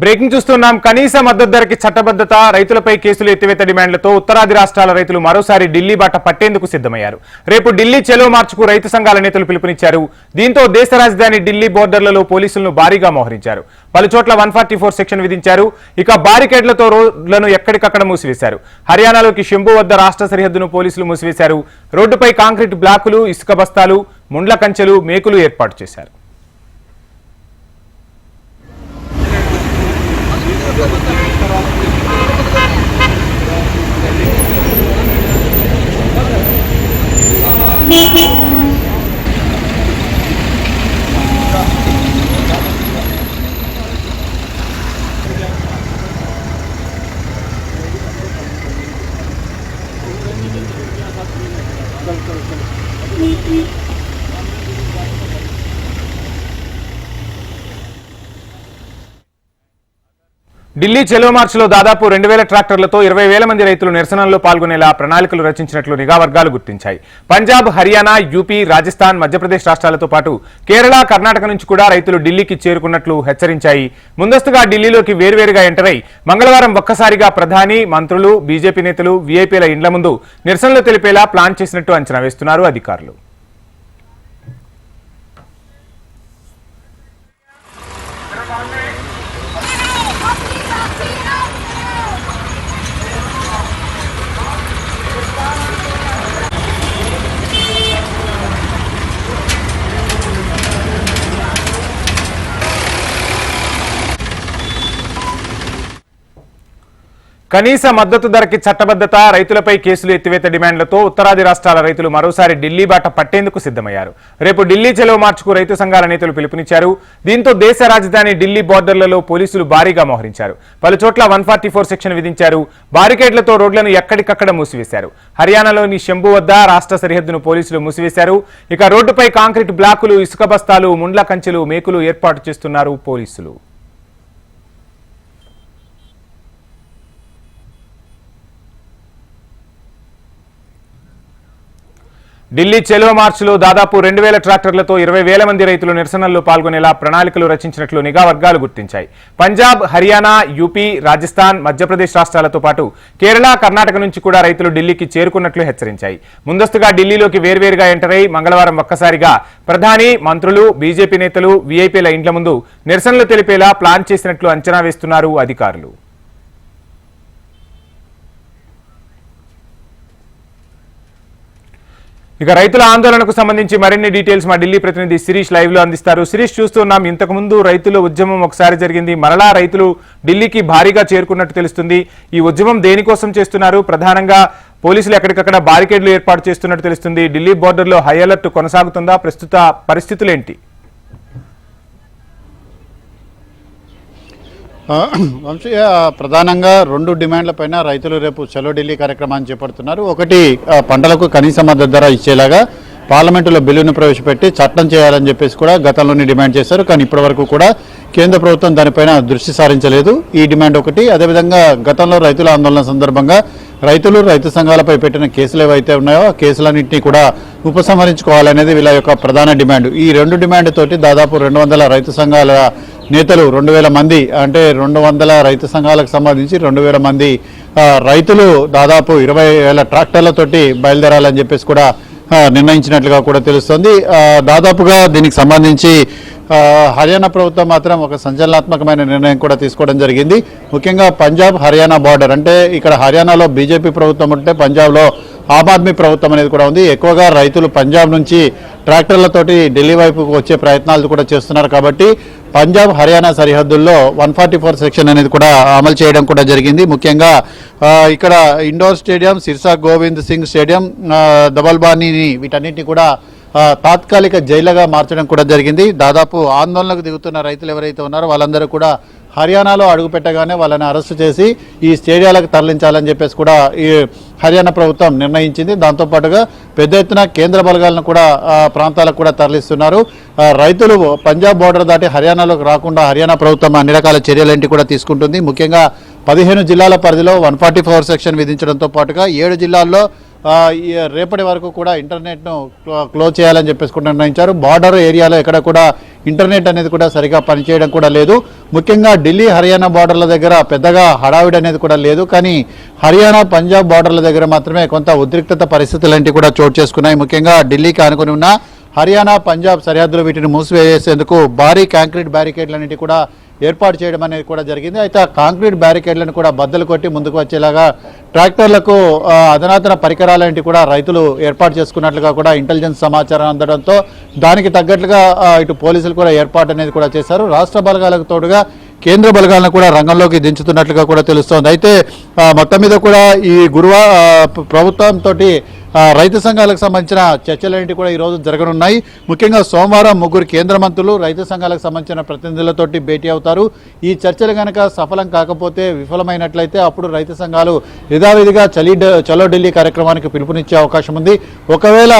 Breaking చూస్తున్నాం. కనీస మద్దతు ధరకి చట్టబద్ధత, రైతులపై కేసులు ఎత్తివేత డిమాండ్లతో ఉత్తరాది రాష్ట్రాల రైతులు మరోసారి ఢిల్లీ బాట పట్టేందుకు సిద్ధమయ్యారు. రేపు ఢిల్లీ చెలో మార్చుకు రైతు సంఘాల నేతలు పిలుపునిచ్చారు. దీంతో దేశ రాజధాని ఢిల్లీ బోర్డర్లలో పోలీసులను భారీగా మోహరించారు. పలుచోట్ల 144 సెక్షన్ విధించారు. ఇక బారికేడ్లతో రోడ్లను ఎక్కడికక్కడ మూసివేశారు. హర్యానాలోకి శంభు వద్ద రాష్ట్ర సరిహద్దును పోలీసులు మూసివేశారు. రోడ్డుపై కాంక్రీట్ బ్లాకులు, ఇసుక బస్తాలు, ముండ్ల కంచెలు, మేకులు ఏర్పాటు చేశారు. ఢిల్లీ చెలో మార్చ్లో దాదాపు 2000 ట్రాక్టర్లతో 20,000 మంది రైతులు నిరసనల్లో పాల్గొనేలా ప్రణాళికలు రచించినట్లు నిఘా వర్గాలు గుర్తించాయి. పంజాబ్, హర్యానా, యూపీ, రాజస్థాన్, మధ్యప్రదేశ్ రాష్ట్రాలతో పాటు కేరళ, కర్ణాటక నుంచి కూడా రైతులు ఢిల్లీకి చేరుకున్నట్లు హెచ్చరించాయి. ముందస్తుగా ఢిల్లీలోకి వేర్వేరుగా ఎంటర్ అయి మంగళవారం ఒక్కసారిగా ప్రధాని, మంత్రులు, బీజేపీ నేతలు, వీఐపీల ఇండ్ల ముందు నిరసనలు తెలిపేలా ప్లాన్ చేసినట్టు అంచనా వేస్తున్నారు అధికారులు. కనీస మద్దతు ధరకి చట్టబద్ధత, రైతులపై కేసులు ఎత్తివేత డిమాండ్లతో ఉత్తరాది రాష్ట్రాల రైతులు మరోసారి ఢిల్లీ బాట పట్టేందుకు సిద్ధమయ్యారు. రేపు ఢిల్లీ చెలో మార్చుకు రైతు సంఘాల నేతలు పిలుపునిచ్చారు. దీంతో దేశ రాజధాని ఢిల్లీ బోర్డర్లలో పోలీసులు భారీగా మోహరించారు. పలుచోట్ల 144 సెక్షన్ విధించారు. బారికేడ్లతో రోడ్లను ఎక్కడికక్కడ మూసివేశారు. హర్యానాలోని శంభు వద్ద రాష్ట్ర సరిహద్దును పోలీసులు మూసివేశారు. ఇక రోడ్డుపై కాంక్రీట్ బ్లాకులు, ఇసుక బస్తాలు, ముండ్ల కంచెలు, మేకులు ఏర్పాటు చేస్తున్నారు పోలీసులు. ఢిల్లీ చెలో మార్చ్లో దాదాపు 2000 ట్రాక్టర్లతో 20,000 మంది రైతులు నిరసనల్లో పాల్గొనేలా ప్రణాళికలు రచించినట్లు నిఘా వర్గాలు గుర్తించాయి. పంజాబ్, హర్యానా, యూపీ, రాజస్థాన్, మధ్యప్రదేశ్ రాష్ట్రాలతో పాటు కేరళ, కర్ణాటక నుంచి కూడా రైతులు ఢిల్లీకి చేరుకున్నట్లు హెచ్చరించాయి. ముందస్తుగా ఢిల్లీలోకి వేర్వేరుగా ఎంటర్ అయి మంగళవారం ఒక్కసారిగా ప్రధాని, మంత్రులు, బీజేపీ నేతలు, వీఐపీల ఇండ్ల ముందు నిరసనలు తెలిపేలా ప్లాన్ చేసినట్లు అంచనా వేస్తున్నారు అధికారులు. ఇక రైతుల ఆందోళనకు సంబంధించి మరిన్ని డీటెయిల్స్ మా ఢిల్లీ ప్రతినిధి శిరీష్ లైవ్ లో అందిస్తారు. శిరీష్, చూస్తున్నాం ఇంతకుముందు రైతుల ఉద్యమం ఒకసారి జరిగింది, మరలా రైతులు ఢిల్లీకి భారీగా చేరుకున్నట్టు తెలుస్తుంది. ఈ ఉద్యమం దేనికోసం చేస్తున్నారు? ప్రధానంగా పోలీసులు ఎక్కడికక్కడ బారికేడ్లు ఏర్పాటు చేస్తున్నట్టు తెలుస్తుంది. ఢిల్లీ బోర్డర్లో హై అలర్ట్ కొనసాగుతుందా? ప్రస్తుత పరిస్థితులు ఏంటి? వంశీయ, ప్రధానంగా 2 డిమాండ్లపైన రైతులు రేపు చలో ఢిల్లీ కార్యక్రమాన్ని చేపడుతున్నారు. ఒకటి, పంటలకు కనీస మద్దతు ధర ఇచ్చేలాగా పార్లమెంటులో బిల్లును ప్రవేశపెట్టి చట్టం చేయాలని చెప్పేసి కూడా గతంలోనే డిమాండ్ చేశారు. కానీ ఇప్పటివరకు కూడా కేంద్ర ప్రభుత్వం దానిపైన దృష్టి సారించలేదు. ఈ డిమాండ్ ఒకటి. అదేవిధంగా గతంలో రైతుల ఆందోళన సందర్భంగా రైతులు, రైతు సంఘాలపై పెట్టిన కేసులు ఏవైతే ఉన్నాయో ఆ కేసులన్నింటినీ కూడా ఉపసంహరించుకోవాలనేది వీళ్ళ యొక్క ప్రధాన డిమాండ్. ఈ 2 డిమాండ్ తోటి దాదాపు 200 రైతు సంఘాల నేతలు, 2,000 మంది, అంటే 200 రైతు సంఘాలకు సంబంధించి 2,000 మంది రైతులు దాదాపు 20,000 ట్రాక్టర్లతోటి బయలుదేరాలని చెప్పేసి కూడా నిర్ణయించినట్లుగా కూడా తెలుస్తోంది. దాదాపుగా దీనికి సంబంధించి హర్యానా ప్రభుత్వం మాత్రం ఒక సంచలనాత్మకమైన నిర్ణయం కూడా తీసుకోవడం జరిగింది. ముఖ్యంగా పంజాబ్, హర్యానా బార్డర్, అంటే ఇక్కడ హర్యానాలో బీజేపీ ప్రభుత్వం ఉంటే పంజాబ్లో ఆమ్ ఆద్మీ ప్రభుత్వం అనేది కూడా ఉంది. ఎక్కువగా రైతులు పంజాబ్ నుంచి ట్రాక్టర్లతోటి ఢిల్లీ వైపుకు వచ్చే ప్రయత్నాలు కూడా చేస్తున్నారు. కాబట్టి పంజాబ్, హర్యానా సరిహద్దుల్లో 144 సెక్షన్ అనేది కూడా అమలు చేయడం కూడా జరిగింది. ముఖ్యంగా ఇక్కడ indoor stadium, Sirsa Govind Singh stadium, దబల్బానీని, వీటన్నిటిని కూడా తాత్కాలిక జైలుగా మార్చడం కూడా జరిగింది. దాదాపు ఆందోళనకు దిగుతున్న రైతులు ఎవరైతే ఉన్నారో వాళ్ళందరూ కూడా హర్యానాలో అడుగుపెట్టగానే వాళ్ళని అరెస్టు చేసి ఈ స్టేడియాలకు తరలించాలని చెప్పేసి కూడా ఈ హర్యానా ప్రభుత్వం నిర్ణయించింది. దాంతోపాటుగా పెద్ద ఎత్తున కేంద్ర బలగాలను కూడా ప్రాంతాలకు కూడా తరలిస్తున్నారు. రైతులు పంజాబ్ బోర్డర్ దాటి హర్యానాలోకి రాకుండా హర్యానా ప్రభుత్వం అన్ని రకాల చర్యలేంటి కూడా తీసుకుంటుంది. ముఖ్యంగా 15 జిల్లాల పరిధిలో 144 సెక్షన్ విధించడంతో పాటుగా 7 జిల్లాల్లో రేపటి వరకు కూడా ఇంటర్నెట్ను క్లోజ్ చేయాలని చెప్పేసి కూడా నిర్ణయించారు. బార్డర్ ఏరియాలో ఎక్కడ కూడా ఇంటర్నెట్ అనేది కూడా సరిగా పనిచేయడం కూడా లేదు. ముఖ్యంగా ఢిల్లీ హర్యానా బార్డర్ల దగ్గర పెద్దగా హడావిడి అనేది కూడా లేదు, కానీ హర్యానా పంజాబ్ బార్డర్ల దగ్గర మాత్రమే కొంత ఉద్రిక్తత పరిస్థితులంటి కూడా చోటు చేసుకున్నాయి. ముఖ్యంగా ఢిల్లీకి ఆనుకుని ఉన్న హర్యానా పంజాబ్ సరిహద్దులు వీటిని మూసివేసేందుకు భారీ కాంక్రీట్ బ్యారికేడ్లన్నిటి కూడా ఏర్పాటు చేయడం అనేది కూడా జరిగింది. అయితే ఆ కాంక్రీట్ బ్యారికేడ్లను కూడా బద్దలు కొట్టి ముందుకు వచ్చేలాగా ట్రాక్టర్లకు అధునాతన పరికరాలంటి కూడా రైతులు ఏర్పాటు చేసుకున్నట్లుగా కూడా ఇంటెలిజెన్స్ సమాచారం అందడంతో దానికి తగ్గట్లుగా ఇటు పోలీసులు కూడా ఏర్పాటు అనేది కూడా చేశారు. రాష్ట్ర బలగాలకు తోడుగా కేంద్ర బలగాలను కూడా రంగంలోకి దించుతున్నట్లుగా కూడా తెలుస్తోంది. అయితే మొత్తం మీద కూడా ఈ ప్రభుత్వంతో రైతు సంఘాలకు సంబంధించిన చర్చలన్నింటి కూడా ఈరోజు జరగనున్నాయి. ముఖ్యంగా సోమవారం 3 కేంద్ర మంత్రులు రైతు సంఘాలకు సంబంధించిన ప్రతినిధులతోటి భేటీ అవుతారు. ఈ చర్చలు కనుక సఫలం కాకపోతే, విఫలమైనట్లయితే అప్పుడు రైతు సంఘాలు యథావిధిగా చలో ఢిల్లీ కార్యక్రమానికి పిలుపునిచ్చే అవకాశం ఉంది. ఒకవేళ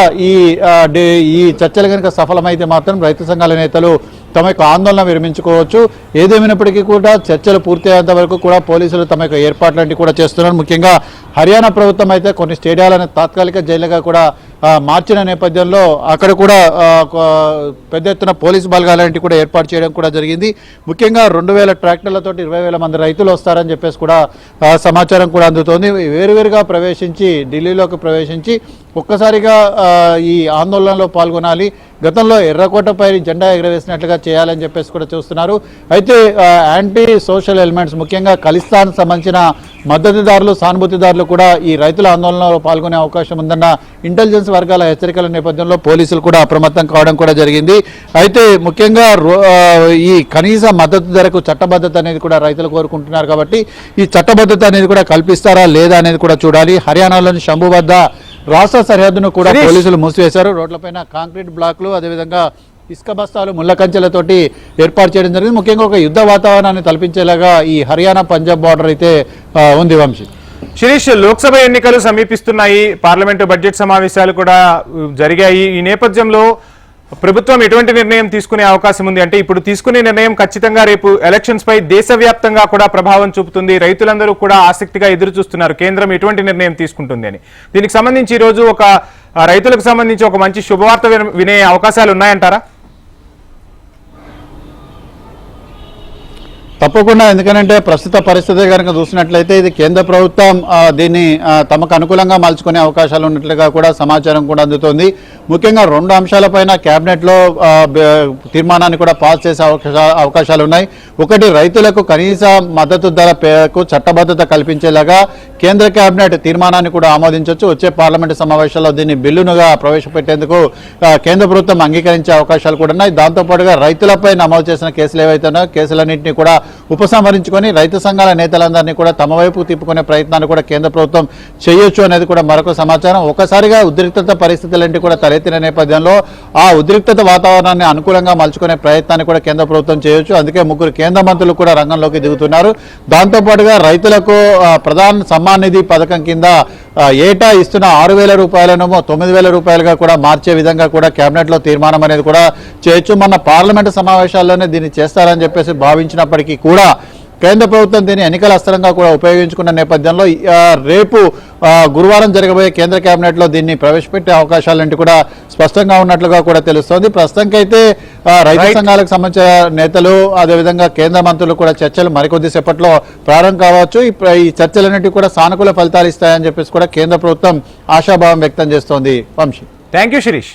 ఈ చర్చలు కనుక సఫలమైతే మాత్రం రైతు సంఘాల నేతలు తమ యొక్క ఆందోళన విరమించుకోవచ్చు. ఏదేమైనప్పటికీ కూడా చర్చలు పూర్తయ్యేంత వరకు కూడా పోలీసులు తమ యొక్క ఏర్పాట్లన్నీ కూడా చేస్తున్నారు. ముఖ్యంగా హర్యానా ప్రభుత్వం అయితే కొన్ని స్టేడియాలను తాత్కాలిక జైలుగా కూడా మార్చిన నేపథ్యంలో అక్కడ కూడా పెద్ద ఎత్తున పోలీసు బలగాలంటి కూడా ఏర్పాటు చేయడం కూడా జరిగింది. ముఖ్యంగా 2000 ట్రాక్టర్లతో 20,000 మంది రైతులు వస్తారని చెప్పేసి కూడా సమాచారం కూడా అందుతోంది. వేరువేరుగా ప్రవేశించి ఢిల్లీలోకి ప్రవేశించి ఒక్కసారిగా ఈ ఆందోళనలో పాల్గొనాలి, గతంలో ఎర్రకోటపై జెండా ఎగరవేసినట్లుగా చేయాలని చెప్పేసి కూడా చూస్తున్నారు. అయితే యాంటీ సోషల్ ఎలిమెంట్స్, ముఖ్యంగా ఖలిస్తాన్ సంబంధించిన మద్దతుదారులు, సానుభూతిదారులు కూడా ఈ రైతుల ఆందోళనలో పాల్గొనే అవకాశం ఉందన్న ఇంటెలిజెన్స్ వర్గాల హెచ్చరికల నేపథ్యంలో పోలీసులు కూడా అప్రమత్తం కావడం కూడా జరిగింది. అయితే ముఖ్యంగా ఈ కనీస మద్దతు ధరకు చట్టబద్ధత అనేది కూడా రైతులు కోరుకుంటున్నారు కాబట్టి ఈ చట్టబద్ధత అనేది కూడా కల్పిస్తారా లేదా అనేది కూడా చూడాలి. హర్యానాలోని శంభు వద్ద రాష్ట్ర సరిహద్దును కూడా పోలీసులు మూసివేశారు. రోడ్లపైన కాంక్రీట్ బ్లాక్లు, అదేవిధంగా ఇసుక బస్తాలు, ముళ్ళ కంచెలతోటి ఏర్పాటు చేయడం జరిగింది. ముఖ్యంగా ఒక యుద్ధ వాతావరణాన్ని తలపించేలాగా ఈ హర్యానా పంజాబ్ బార్డర్ అయితే ఉంది. వంశీ, శిరీష్, లోక్సభ ఎన్నికలు సమీపిస్తున్నాయి, పార్లమెంటు బడ్జెట్ సమావేశాలు కూడా జరిగాయి. ఈ నేపథ్యంలో ప్రభుత్వం ఎటువంటి నిర్ణయం తీసుకునే అవకాశం ఉంది? అంటే ఇప్పుడు తీసుకునే నిర్ణయం ఖచ్చితంగా రేపు ఎలక్షన్స్ పై దేశవ్యాప్తంగా కూడా ప్రభావం చూపుతుంది. రైతులందరూ కూడా ఆసక్తిగా ఎదురు చూస్తున్నారు కేంద్రం ఎటువంటి నిర్ణయం తీసుకుంటుంది అని. దీనికి సంబంధించి ఈ రోజు ఒక రైతులకు సంబంధించి ఒక మంచి శుభవార్త వినే అవకాశాలు ఉన్నాయంటారా? తప్పకుండా, ఎందుకంటే ప్రస్తుత పరిస్థితి కనుక చూసినట్లయితే ఇది కేంద్ర ప్రభుత్వం దీన్ని తమకు అనుకూలంగా మలుచుకునే అవకాశాలు ఉన్నట్లుగా కూడా సమాచారం కూడా అందుతోంది. ముఖ్యంగా 2 అంశాలపైన కేబినెట్లో తీర్మానాన్ని కూడా పాస్ చేసే అవకాశాలు ఉన్నాయి. ఒకటి, రైతులకు కనీస మద్దతు ధర పేరుకు చట్టబద్ధత కల్పించేలాగా కేంద్ర కేబినెట్ తీర్మానాన్ని కూడా ఆమోదించవచ్చు. వచ్చే పార్లమెంటు సమావేశాల్లో దీన్ని బిల్లునుగా ప్రవేశపెట్టేందుకు కేంద్ర ప్రభుత్వం అంగీకరించే అవకాశాలు కూడా ఉన్నాయి. దాంతోపాటుగా రైతులపై నమోదు చేసిన కేసులు ఏవైతే ఉన్నాయో కేసులన్నింటినీ కూడా ఉపసంహరించుకొని రైతు సంఘాల నేతలందరినీ కూడా తమ వైపు తిప్పుకునే ప్రయత్నాన్ని కూడా కేంద్ర ప్రభుత్వం చేయొచ్చు అనేది కూడా మరొక సమాచారం. ఒకసారిగా ఉద్రిక్తత పరిస్థితులన్నీ కూడా తలెత్తిన నేపథ్యంలో ఆ ఉద్రిక్తత వాతావరణాన్ని అనుకూలంగా మలుచుకునే ప్రయత్నాన్ని కూడా కేంద్ర ప్రభుత్వం చేయొచ్చు. అందుకే 3 కేంద్ర మంత్రులు కూడా రంగంలోకి దిగుతున్నారు. దాంతోపాటుగా రైతులకు ప్రధాన సమ్మాన్ నిధి పథకం కింద ఏటా ఇస్తున్న 6,000 రూపాయలను 9,000 రూపాయలుగా కూడా మార్చే విధంగా కూడా కేబినెట్లో తీర్మానం అనేది కూడా చేయొచ్చు. మన పార్లమెంటు సమావేశాల్లోనే దీన్ని చేస్తారని చెప్పేసి భావించినప్పటికీ కూడా కేంద్ర ప్రభుత్వం దీన్ని ఎన్నికల అస్త్రంగా కూడా ఉపయోగించుకున్న నేపథ్యంలో రేపు గురువారం జరగబోయే కేంద్ర కేబినెట్లో దీన్ని ప్రవేశపెట్టే అవకాశాలంటే కూడా స్పష్టంగా ఉన్నట్లుగా కూడా తెలుస్తోంది. ప్రస్తుతానికైతే రైతు సంఘాలకు సంబంధించిన నేతలు, అదేవిధంగా కేంద్ర మంత్రులు కూడా చర్చలు మరికొద్ది సేపట్లో ప్రారంభం కావచ్చు. ఈ చర్చలన్నింటినీ కూడా సానుకూల ఫలితాలు ఇస్తాయని చెప్పేసి కూడా కేంద్ర ప్రభుత్వం ఆశాభావం వ్యక్తం చేస్తోంది. Vamshi, thank you Sirish.